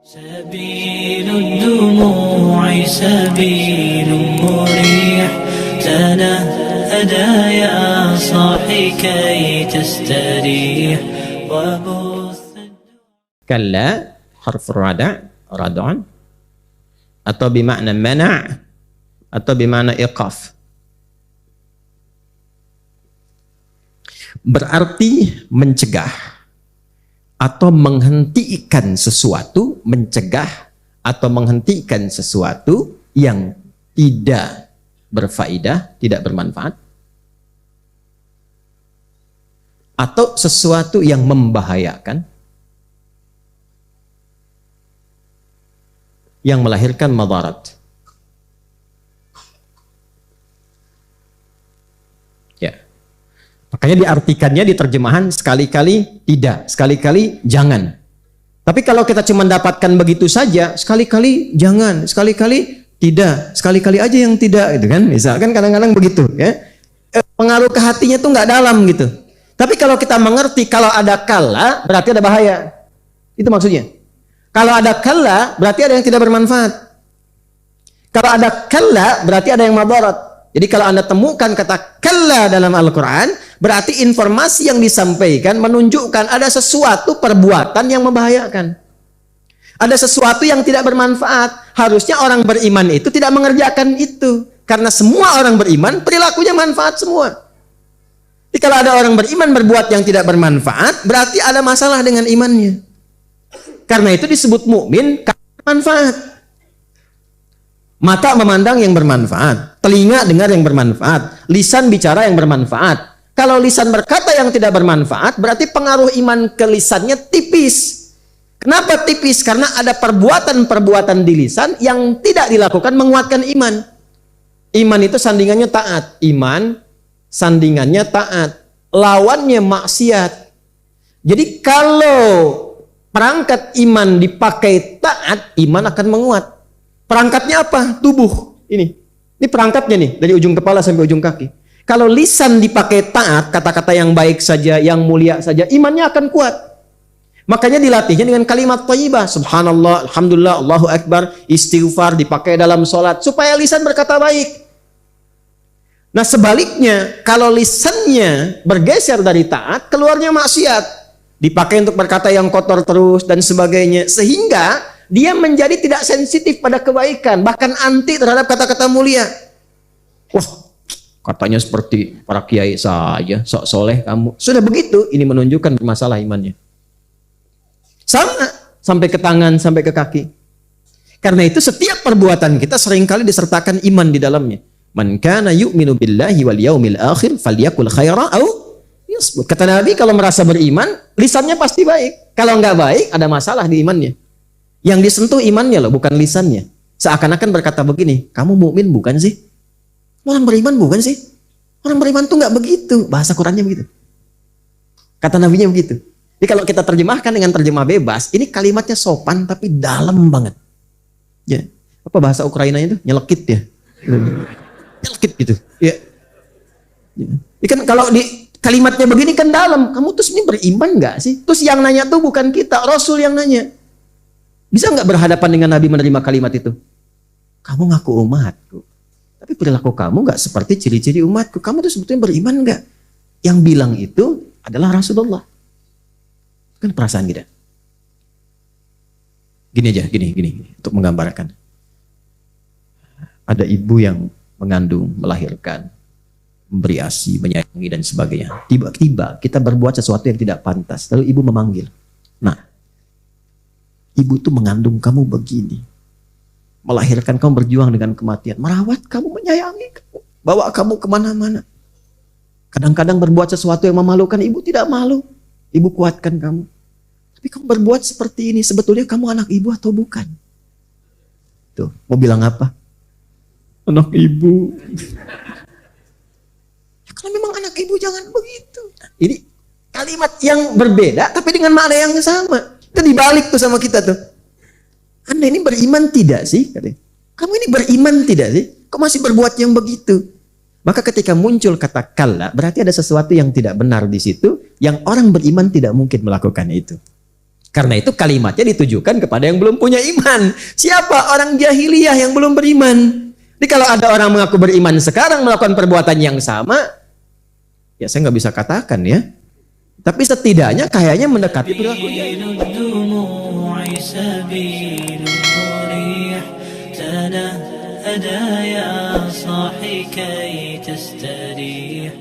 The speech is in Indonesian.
سبيل الدموع سبيل مريح تنهدى يا صاحي كي تستريح وبث كلا حرف الردع ردع atau bimakna mana' atau bimakna iqaf. Berarti mencegah atau menghentikan sesuatu, mencegah atau menghentikan sesuatu yang tidak berfaedah, tidak bermanfaat, atau sesuatu yang membahayakan, yang melahirkan madarat. Ya. Makanya diartikannya di terjemahan sekali-kali tidak, sekali-kali jangan. Tapi kalau kita cuma dapatkan begitu saja, sekali-kali jangan, sekali-kali tidak, sekali-kali aja yang tidak, gitu kan? Misalkan kadang-kadang begitu, ya. Pengaruh ke hatinya tuh nggak dalam gitu. Tapi kalau kita mengerti kalau ada kala berarti ada bahaya. Itu maksudnya. Kalau ada kala, berarti ada yang tidak bermanfaat. Kalau ada kala, berarti ada yang madarat. Jadi kalau Anda temukan kata kala dalam Al-Quran, berarti informasi yang disampaikan menunjukkan ada sesuatu perbuatan yang membahayakan. Ada sesuatu yang tidak bermanfaat. Harusnya orang beriman itu tidak mengerjakan itu. Karena semua orang beriman, perilakunya manfaat semua. Jadi kalau ada orang beriman berbuat yang tidak bermanfaat, berarti ada masalah dengan imannya. Karena itu disebut mukmin karena bermanfaat. Mata memandang yang bermanfaat, telinga dengar yang bermanfaat, lisan bicara yang bermanfaat. Kalau lisan berkata yang tidak bermanfaat, berarti pengaruh iman ke lisannya tipis. Kenapa tipis? Karena ada perbuatan-perbuatan di lisan yang tidak dilakukan menguatkan iman. Iman itu sandingannya taat. Iman sandingannya taat. Lawannya maksiat. Jadi kalau perangkat iman dipakai taat, iman akan menguat. Perangkatnya apa? Tubuh. Ini perangkatnya nih, dari ujung kepala sampai ujung kaki. Kalau lisan dipakai taat, kata-kata yang baik saja, yang mulia saja, imannya akan kuat. Makanya dilatihnya dengan kalimat thayyibah, subhanallah, alhamdulillah, Allahu akbar, istighfar dipakai dalam sholat, supaya lisan berkata baik. Nah sebaliknya, kalau lisannya bergeser dari taat, keluarnya maksiat. Dipakai untuk berkata yang kotor terus dan sebagainya, sehingga dia menjadi tidak sensitif pada kebaikan, bahkan anti terhadap kata-kata mulia. Wah, katanya seperti para kiai saja, sok soleh kamu. Sudah begitu, ini menunjukkan masalah imannya. Sama, sampai ke tangan, sampai ke kaki. Karena itu setiap perbuatan kita seringkali disertakan iman di dalamnya. Man kana yu'minu billahi wal yaumil akhir falyakul khaira au. Kata Nabi, kalau merasa beriman, lisannya pasti baik. Kalau nggak baik, ada masalah di imannya. Yang disentuh imannya loh, bukan lisannya. Seakan-akan berkata begini, kamu mukmin bukan sih? Orang beriman bukan sih? Orang beriman tuh nggak begitu. Bahasa Qurannya begitu. Kata Nabinya begitu. Jadi kalau kita terjemahkan dengan terjemah bebas, ini kalimatnya sopan tapi dalam banget. Ya, apa bahasa Ukrainanya itu? Nyelekit ya. Nyelekit gitu. Ya. Ya. Kan kalau di kalimatnya begini kan dalam. Kamu tuh sebenarnya beriman nggak sih? Terus yang nanya tuh bukan kita, Rasul yang nanya. Bisa nggak berhadapan dengan Nabi menerima kalimat itu? Kamu ngaku umatku, tapi perilaku kamu nggak seperti ciri-ciri umatku. Kamu tuh sebetulnya beriman nggak? Yang bilang itu adalah Rasulullah. Kan perasaan kita. Gini aja, gini, untuk menggambarkan. Ada ibu yang mengandung, melahirkan, memberi ASI, menyayangi dan sebagainya. Tiba-tiba kita berbuat sesuatu yang tidak pantas. Lalu ibu memanggil. Nah, ibu tuh mengandung kamu begini. Melahirkan kamu, berjuang dengan kematian. Merawat kamu, menyayangi kamu. Bawa kamu kemana-mana. Kadang-kadang berbuat sesuatu yang memalukan, ibu tidak malu. Ibu kuatkan kamu. Tapi kamu berbuat seperti ini, sebetulnya kamu anak ibu atau bukan? Tuh, mau bilang apa? Anak ibu. Kalau memang anak ibu jangan begitu. Ini kalimat yang berbeda tapi dengan makna yang sama. Itu dibalik tuh sama kita tuh. Anda ini beriman tidak sih? Katanya. Kamu ini beriman tidak sih? Kok masih berbuat yang begitu? Maka ketika muncul kata kalla, berarti ada sesuatu yang tidak benar di situ, yang orang beriman tidak mungkin melakukan itu. Karena itu kalimatnya ditujukan kepada yang belum punya iman. Siapa? Orang jahiliyah yang belum beriman. Jadi kalau ada orang mengaku beriman sekarang melakukan perbuatan yang sama, ya saya nggak bisa katakan ya. Tapi setidaknya kayaknya mendekati perilaku jahiliyah. الدموع سبيل مريح تنهدى يا صاحي كي تستريح